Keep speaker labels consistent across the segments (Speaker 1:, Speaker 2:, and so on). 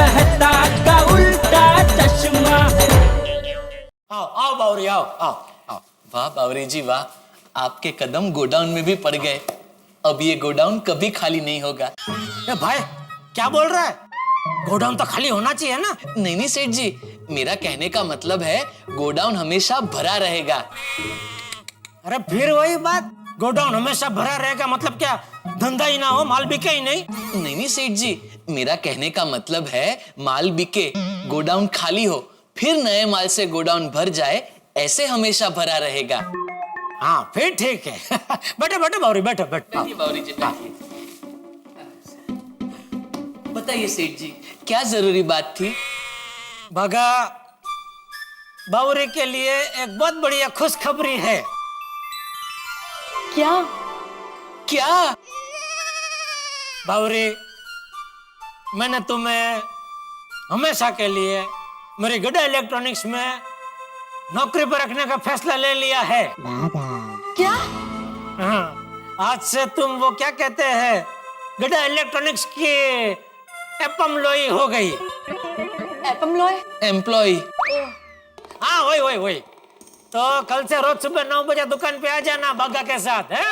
Speaker 1: मेहता का उल्टा चश्मा।
Speaker 2: आओ आओ बावरी, आओ आओ आओ।
Speaker 3: वाह बावरी जी वाह, आपके कदम गोडाउन में भी पड़ गए। अब ये गोडाउन कभी खाली नहीं होगा।
Speaker 2: ए भाई क्या बोल रहा है? गोडाउन तो खाली होना चाहिए ना।
Speaker 3: नहीं नहीं सेठ जी, मेरा कहने का मतलब है गोडाउन हमेशा भरा रहेगा।
Speaker 2: अरे फिर वही बात, गोडाउन हमेशा भरा रहेगा मतलब क्या धंधा ही ना हो, माल बिके ही नहीं?
Speaker 3: नहीं नहीं सेठ जी, मेरा कहने का मतलब है माल बिके, गोडाउन खाली हो, फिर नए माल से गोडाउन भर जाए, ऐसे हमेशा भरा रहेगा।
Speaker 2: हाँ फिर ठीक है। बैठो बैठो बावरी, बैठो बैठो।
Speaker 3: बावरी जी बताइए सेठ जी, क्या जरूरी बात थी?
Speaker 2: भगा, बावरी के लिए एक बहुत बढ़िया खुशखबरी है।
Speaker 4: क्या?
Speaker 3: क्या?
Speaker 2: बावरी, मैंने तुम्हें हमेशा के लिए मेरी गड्ढा इलेक्ट्रॉनिक्स में नौकरी पर रखने का फैसला ले लिया है।
Speaker 4: क्या?
Speaker 2: हाँ, आज से तुम वो क्या कहते हैं, गड्ढा इलेक्ट्रॉनिक्स की एम्प्लॉय हो गई।
Speaker 3: एम्प्लॉय?
Speaker 2: हाँ वही वही वही। तो कल से रोज सुबह 9 बजे दुकान पे आ जाना बागा के साथ, है?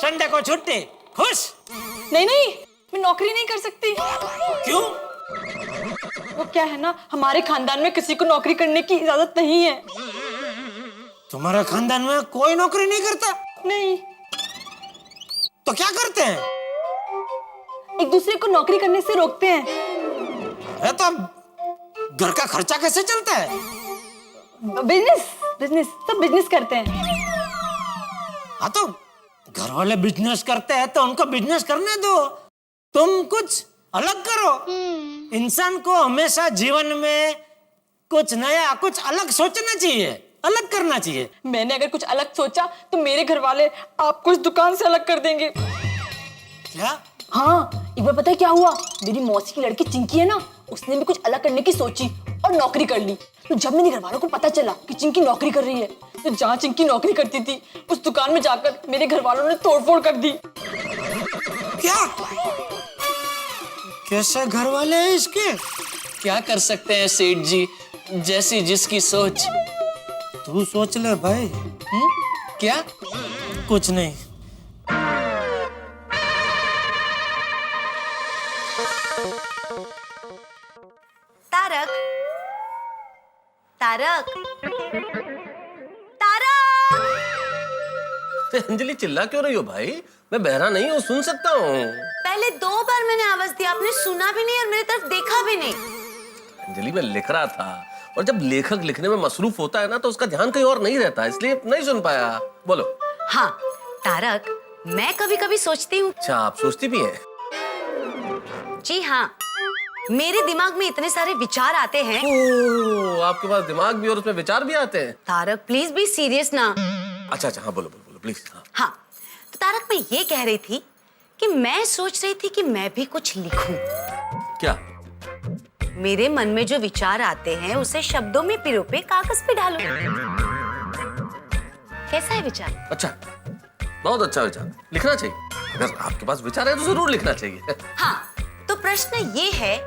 Speaker 2: संडे को छुट्टी। खुश?
Speaker 4: नहीं नहीं, मैं नौकरी नहीं कर सकती।
Speaker 2: क्यों?
Speaker 4: वो क्या है ना, हमारे खानदान में किसी को नौकरी करने की इजाजत नहीं है।
Speaker 2: तुम्हारे खानदान में कोई नौकरी नहीं करता?
Speaker 4: नहीं।
Speaker 2: तो क्या करते हैं?
Speaker 4: एक दूसरे को नौकरी करने से रोकते हैं।
Speaker 2: है तो घर का खर्चा कैसे चलता है?
Speaker 4: बिजनेस बिजनेस सब बिजनेस करते हैं।
Speaker 2: हाँ तो घर वाले बिजनेस करते हैं तो उनको बिजनेस करने दो, तुम कुछ अलग करो। इंसान को हमेशा जीवन में कुछ नया, कुछ अलग सोचना चाहिए, अलग करना चाहिए।
Speaker 4: मैंने अगर कुछ अलग सोचा तो मेरे घर वाले आपको इस दुकान से अलग कर देंगे।
Speaker 2: क्या?
Speaker 4: हाँ, एक बार पता है क्या हुआ, मेरी मौसी की लड़की चिंकी है ना, उसने भी कुछ अलग करने की सोची और नौकरी कर ली। तो जब मेरे घर वालों को पता चला कि चिंकी नौकरी कर रही है, तो जहाँ चिंकी नौकरी करती थी उस दुकान में जाकर मेरे घर वालों ने तोड़फोड़ कर दी।
Speaker 2: क्या? कैसे घर वाले हैं इसके?
Speaker 3: क्या कर सकते हैं सेठ जी, जैसी जिसकी सोच।
Speaker 2: तू सोच ले भाई।
Speaker 3: क्या?
Speaker 2: कुछ नहीं।
Speaker 5: तारक, तारक, तारक।
Speaker 6: अंजलि चिल्ला क्यों रही हो भाई? मैं बहरा नहीं हूँ, सुन सकता हूँ।
Speaker 5: पहले 2 बार मैंने आवाज दी, आपने सुना भी नहीं और मेरी तरफ देखा भी नहीं।
Speaker 6: अंजलि मैं लिख रहा था, और जब लेखक लिखने में मसरूफ होता है ना तो उसका ध्यान कहीं और नहीं रहता, इसलिए नहीं सुन पाया। बोलो।
Speaker 5: हाँ तारक, मैं कभी कभी सोचती हूँ।
Speaker 6: अच्छा, आप सोचती भी हैं?
Speaker 5: जी हाँ, मेरे दिमाग में इतने सारे विचार आते हैं।
Speaker 6: ओह, आपके पास दिमाग भी और उसमें विचार भी आते हैं।
Speaker 5: तारक प्लीज बी सीरियस ना।
Speaker 6: अच्छा अच्छा, हाँ बोलो बोलो बोलो प्लीज। हाँ
Speaker 5: हाँ, तो तारक मैं ये कह रही थी कि मैं सोच रही थी कि मैं भी कुछ लिखूं।
Speaker 6: क्या?
Speaker 5: मेरे मन में जो विचार आते हैं उसे शब्दों में पिरो पे कागज पे डालो। कैसा है विचार?
Speaker 6: अच्छा, बहुत अच्छा विचार, लिखना चाहिए। अगर आपके पास विचार है तो जरूर लिखना चाहिए।
Speaker 5: हाँ, तो प्रश्न ये है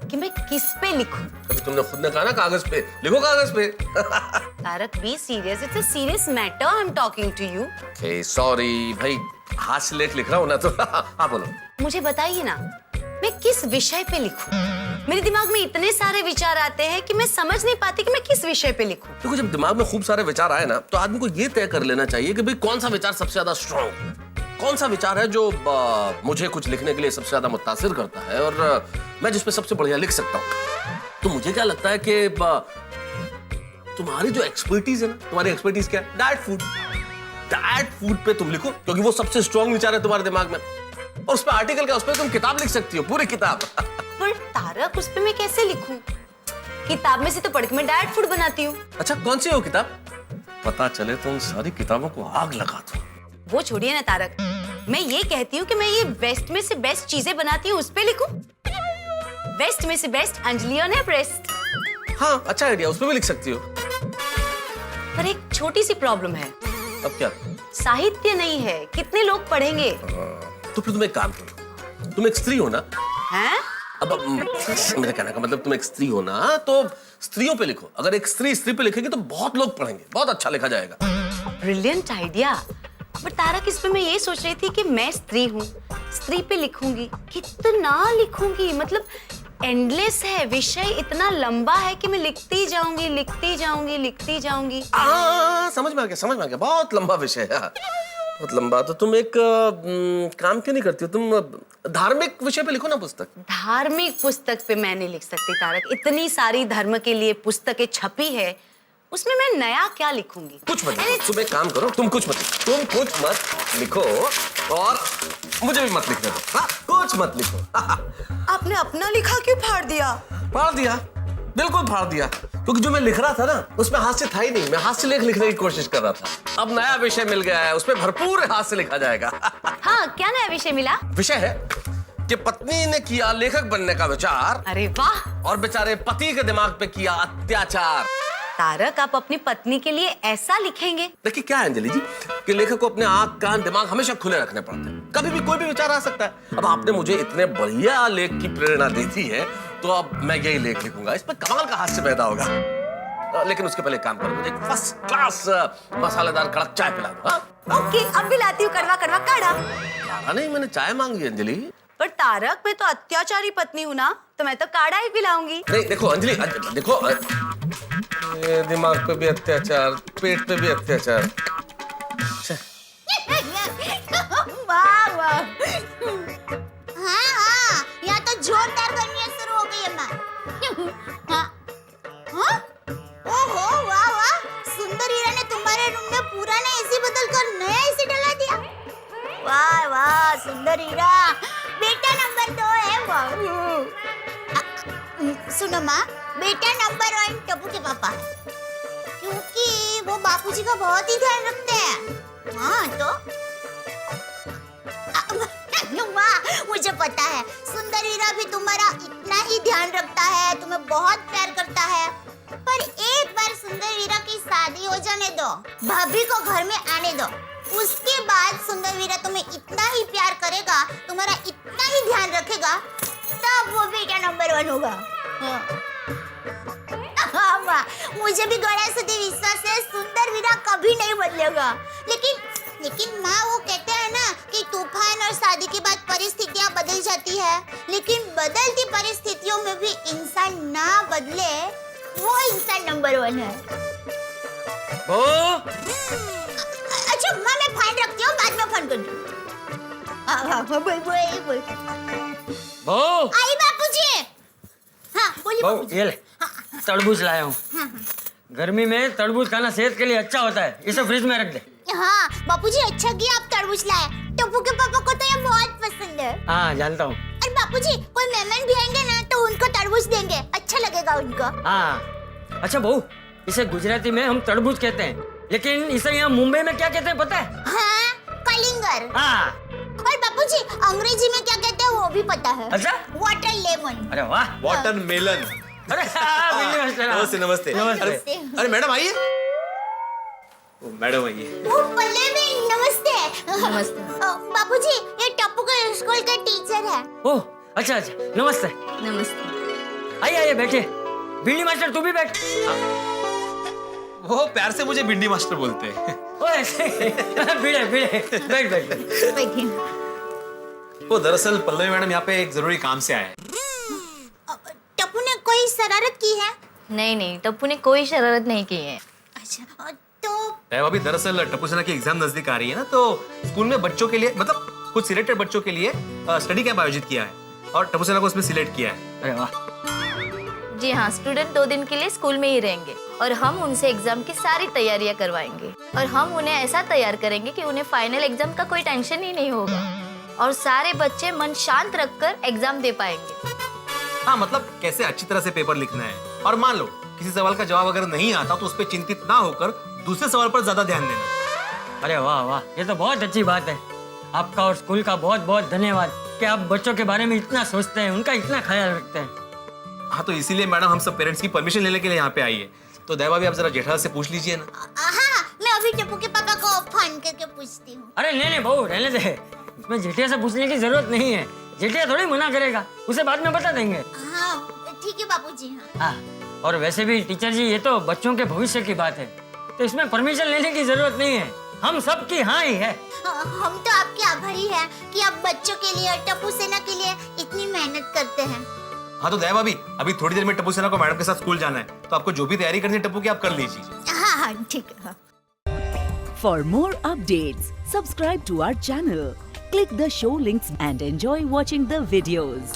Speaker 5: कि मैं किस पे लिखूं?
Speaker 6: अभी तुमने खुद ने कहा ना कागज पे लिखो, कागज पे।
Speaker 5: Tarak be serious, it's a serious matter, I am talking to you.
Speaker 6: Okay sorry भाई, हाथ से लिख रहा हूँ ना तो। हाँ बोलो।
Speaker 5: मुझे बताइए ना, मैं किस विषय पे लिखूं? मेरे दिमाग में इतने सारे विचार आते हैं कि मैं समझ नहीं पाती कि मैं किस विषय पे लिखूं।
Speaker 6: देखो, जब दिमाग में खूब सारे विचार आए ना तो आदमी को ये तय कर लेना चाहिए कि भाई कौन सा विचार सबसे ज्यादा स्ट्रॉन्ग, कौन सा विचार है जो मुझे कुछ लिखने के लिए सबसे ज्यादा मुतासिर करता है और मैं जिस पे सबसे बढ़िया लिख सकता हूँ। तो मुझे क्या लगता है कि तुम्हारी जो एक्सपर्टीज है ना, तुम्हारी एक्सपर्टीज क्या है? Diet food. डाइट फूड पे तुम लिखो, क्योंकि वो सबसे स्ट्रॉन्ग विचार है तुम्हारे दिमाग में। और उस पर आर्टिकल क्या, उस पर तुम किताब लिख सकती हो, पूरी किताब।
Speaker 5: पर तारक, उस पे मैं कैसे लिखूं? किताब में से तो पढ़ के मैं डाइट फूड बनाती हूँ।
Speaker 6: अच्छा, कौन सी है वो किताब? पता चले तो उन सारी किताबों को आग लगा दो।
Speaker 5: वो छोड़िए ना तारक, मैं ये कहती हूँ कि मैं ये वेस्ट में से बेस्ट चीजें बनाती हूँ, उस पे लिखूं। वेस्ट में से बेस्ट अंजलि ऑन एवरेस्ट।
Speaker 6: हाँ, अच्छा आइडिया, उस पर भी लिख सकती हो।
Speaker 5: पर एक छोटी सी प्रॉब्लम है।
Speaker 6: अब क्या?
Speaker 5: साहित्य नहीं है, कितने लोग पढ़ेंगे?
Speaker 6: तो फिर तुम एक काम करो, तुम एक स्त्री हो ना?
Speaker 5: हैं?
Speaker 6: अब मेरा कहने का मतलब तुम एक स्त्री हो ना, तो स्त्रियों पे लिखो। अगर एक स्त्री स्त्री पे लिखेगी तो बहुत लोग पढ़ेंगे, बहुत अच्छा लिखा जाएगा।
Speaker 5: Brilliant idea. पर तारक, इसमें मैं ये सोच रही थी कि मैं स्त्री हूँ, स्त्री पे लिखूंगी, कितना लिखूंगी, मतलब एंडलेस है, विषय इतना लंबा है कि मैं लिखती जाऊंगी, लिखती जाऊंगी, लिखती जाऊंगी।
Speaker 6: समझ में आ गया, समझ में आ गया। बहुत लंबा विषय है, बहुत लंबा। तो तुम एक काम क्यों नहीं करती हो, तुम धार्मिक विषय पे लिखो ना पुस्तक।
Speaker 5: धार्मिक पुस्तक पे मैं नहीं लिख सकती तारक, इतनी सारी धर्म के लिए पुस्तकें छपी है, उसमें मैं नया क्या लिखूंगी।
Speaker 6: कुछ मत लिखो, तुम एक काम करो, तुम कुछ मत लिखो और मुझे भी मत लिखने दो। हाँ, कुछ मत लिखो।
Speaker 5: आपने अपना लिखा क्यों फाड़ दिया?
Speaker 6: फाड़ दिया, बिल्कुल फाड़ दिया, क्योंकि जो मैं लिख रहा था ना उसमें हास्य था ही नहीं। मैं हास्य लेख लिखने की कोशिश कर रहा था। अब नया विषय मिल गया है, उसमें भरपूर हास्य लिखा जाएगा।
Speaker 5: हाँ, क्या नया विषय मिला?
Speaker 6: विषय है कि पत्नी ने किया लेखक बनने का विचार,
Speaker 5: अरे वाह।
Speaker 6: और बेचारे पति के दिमाग पे किया अत्याचार।
Speaker 5: तारक, आप अपनी पत्नी के लिए ऐसा लिखेंगे?
Speaker 6: देखिए क्या है अंजलि जी, कि लेखक को अपने आंख कान दिमाग हमेशा खुले रखने पड़ते हैं, कभी भी कोई भी विचार आ सकता है। अब आपने मुझे इतने बढ़िया लेख की प्रेरणा दी थी है, तो अब मैं यही लेख लिखूंगा, इस पर कमाल का हास्य पैदा होगा। लेकिन उसके पहले एक काम करो, मुझे एक फर्स्ट क्लास मसालेदार कड़क चाय पिला दो। हाँ?
Speaker 5: ओके, अब भी लाती हूँ कड़वा कड़वा काढ़ा।
Speaker 6: काढ़ा नहीं, मैंने चाय मांगी अंजलि।
Speaker 5: पर तारक, मैं तो अत्याचारी पत्नी हूँ ना, तो मैं तो काढ़ा ही पिलाऊंगी।
Speaker 6: नहीं देखो अंजलि, देखो ये दिमाग पे भी अत्याचार, पेट पे भी अत्याचार।
Speaker 7: वाह वाह। हाँ, यहाँ तो जोरदार गर्मियाँ शुरू हो गई है माँ। हाँ? ओहो, वाह वाह, सुंदर हीरा ने तुम्हारे रूम में पुराना एसी बदल कर नया एसी डला दिया। वाह वाह सुंदर हीरा, बेटा नंबर 2 है वो। सुनो माँ, बेटा नंबर 1 टप्पू के पापा है, क्योंकि वो बापूजी का बहुत ही ध्यान रखते हैं। हाँ तो वाह, मुझे पता है सुंदर हीरा भी तुम्हारा इतना ही ध्यान रखता है, तुम्हें बहुत प्यार करता है। पर एक बार सुंदर हीरा की शादी हो जाने दो, भाभी को घर में आने दो, उसके बाद सुंदर हीरा तुम्हें इतना ही प्यार करेगा, तुम्हारा इतना ही ध्यान रखेगा, तब वो बेटा नंबर 1 होगा। हाँ माँ, मुझे भी गणेश से विश्वास है, सुंदर हीरा कभी नहीं बदलेगा। लेकिन माँ, वो कहते हैं ना कि तूफान और शादी के बाद परिस्थितियाँ बदल जाती है, लेकिन बदलती परिस्थितियों में भी इंसान ना बदले, वो इंसान नंबर 1 है। अच्छा माँ, मैं फोन रखती हूँ, बाद में फोन कर दूँ। बोल। आई बापूजी। हाँ बोलिए बापूजी।
Speaker 8: ये ले, तरबूज लाया हूँ। गर्मी में तरबूज खाना सेहत के लिए अच्छा होता है, इसे फ्रिज में रख दे।
Speaker 7: हाँ बापूजी, अच्छा किया आप तरबूज लाए, टप्पू के पापा को तो ये बहुत पसंद है।
Speaker 8: हाँ जानता हूँ।
Speaker 7: और बापूजी, कोई मेहमान भी आएंगे ना तो उनको तरबूज देंगे, अच्छा लगेगा उनको।
Speaker 8: हाँ अच्छा बहू, इसे गुजराती में हम तरबूज कहते हैं, लेकिन इसे यहाँ मुंबई में क्या कहते हैं पता है?
Speaker 7: हाँ, कलिंगर।
Speaker 8: हाँ।
Speaker 7: और बापूजी, अंग्रेजी में क्या कहते हैं वो भी पता है।
Speaker 8: अच्छा?
Speaker 7: वाटरमेलन।
Speaker 8: अरे वाह।
Speaker 9: वाटरमेलन।
Speaker 8: अरे
Speaker 9: नमस्ते नमस्ते।
Speaker 8: नमस्ते।
Speaker 9: अरे मैडम आइए। मैडम आइए।
Speaker 7: वो पल्लवी, नमस्ते। नमस्ते। बापूजी, ये टप्पू के स्कूल का टीचर है।
Speaker 8: ओह अच्छा अच्छा, नमस्ते।
Speaker 5: नमस्ते।
Speaker 8: आइए आइए बैठे। भिंडी मास्टर तू भी बैठ।
Speaker 9: वो प्यार से मुझे भिंडी मास्टर बोलते हैं।
Speaker 8: ओ ऐसे भिड़े बैठ।
Speaker 7: बैठिए।
Speaker 9: वो दरअसल पल्लवी मैडम यहाँ पे एक जरूरी काम से आए हैं।
Speaker 7: टप्पू ने कोई शरारत की है?
Speaker 10: नहीं, टप्पू ने कोई शरारत नहीं की है।
Speaker 7: अच्छा तो
Speaker 9: अभी दरअसल टप्पू सेना की एग्जाम नजदीक आ रही है ना, तो स्कूल में बच्चों के लिए, मतलब कुछ सिलेक्टेड बच्चों के लिए स्टडी कैंप आयोजित किया है और टप्पू सेना को उसमें सिलेक्ट किया है।
Speaker 8: अरे वाह।
Speaker 10: जी हाँ, स्टूडेंट 2 दिन के लिए स्कूल में ही रहेंगे और हम उनसे एग्जाम की सारी तैयारियां करवाएंगे और हम उन्हें ऐसा तैयार करेंगे कि उन्हें फाइनल एग्जाम का कोई टेंशन ही नहीं होगा और सारे बच्चे मन शांत रखकर एग्जाम दे पाएंगे।
Speaker 9: हाँ मतलब कैसे अच्छी तरह से पेपर लिखना है, और मान लो किसी सवाल का जवाब अगर नहीं आता तो उस पर चिंतित ना होकर दूसरे सवाल पर ज्यादा ध्यान देना।
Speaker 8: अरे वाह वाह, ये तो बहुत अच्छी बात है। आपका और स्कूल का बहुत बहुत धन्यवाद कि आप बच्चों के बारे में इतना सोचते हैं, उनका इतना ख्याल रखते हैं।
Speaker 9: हाँ तो इसीलिए मैडम हम सब पेरेंट्स की परमिशन लेने के लिए यहाँ पे आई है। तो दया भाभी आप जरा जेठालाल से पूछ लीजिए ना।
Speaker 7: हाँ, मैं अभी टप्पू के पापा को फोन करके पूछती हूँ।
Speaker 8: अरे नहीं बहू, रहने दे, इसमें जेठिया से पूछने की जरूरत नहीं है। जेठिया थोड़ी मना करेगा, उसे बाद में बता देंगे।
Speaker 7: हाँ ठीक है बापूजी। हाँ
Speaker 8: हाँ, और वैसे भी टीचर जी ये तो बच्चों के भविष्य की बात है, तो इसमें परमिशन लेने की जरूरत नहीं है, हम सबकी हाँ ही है।
Speaker 7: हम तो आपके आभारी हैं कि आप बच्चों के लिए, टप्पू सेना के लिए इतनी मेहनत करते हैं।
Speaker 9: हाँ तो दया भाभी, अभी थोड़ी देर में टप्पू सेना को मैडम के साथ स्कूल जाना है, तो आपको जो भी तैयारी करनी है टप्पू की आप कर लीजिए।
Speaker 7: हाँ हाँ ठीक है।
Speaker 11: For more updates, subscribe to our channel, click the show links and enjoy watching the videos.